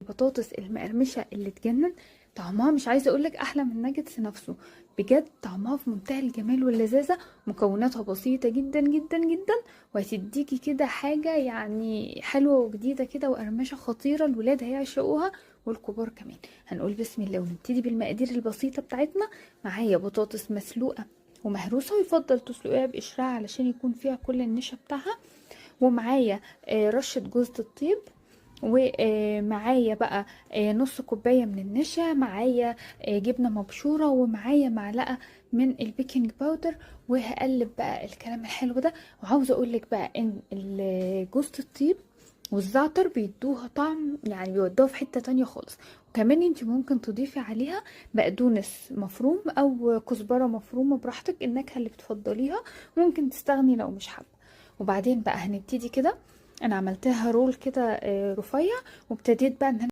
البطاطس المقرمشه اللي تجنن. طعمها مش عايزه اقولك احلى من الناجتس نفسه. بجد طعمها في منتهى الجمال واللذاذه. مكوناتها بسيطه جدا جدا جدا، وهتديكي كده حاجه يعني حلوه وجديده كده وقرمشه خطيره. الولاد هيعشقوها والكبار كمان. هنقول بسم الله ونبتدي بالمقادير البسيطه بتاعتنا. معايا بطاطس مسلوقه ومهروسه، ويفضل تسلقيها بقشرها علشان يكون فيها كل النشا بتاعها. ومعايا رشه جوز الطيب. ومعايا بقى نص كوباية من النشا. معايا جبنة مبشورة. ومعايا معلقة من البيكنج باودر. وهقلب بقى الكلام الحلو ده. وعاوزة اقولك بقى ان جوز الطيب والزعتر بيدوها طعم، يعني بيودوها في حتة تانية خالص. وكمان انت ممكن تضيفي عليها بقدونس مفروم او كزبرة مفرومة براحتك، النكهة اللي بتفضليها. ممكن تستغني لو مش حابة. وبعدين بقى هنبتدي كده. انا عملتها رول كده رفيع. وابتديت بقى ان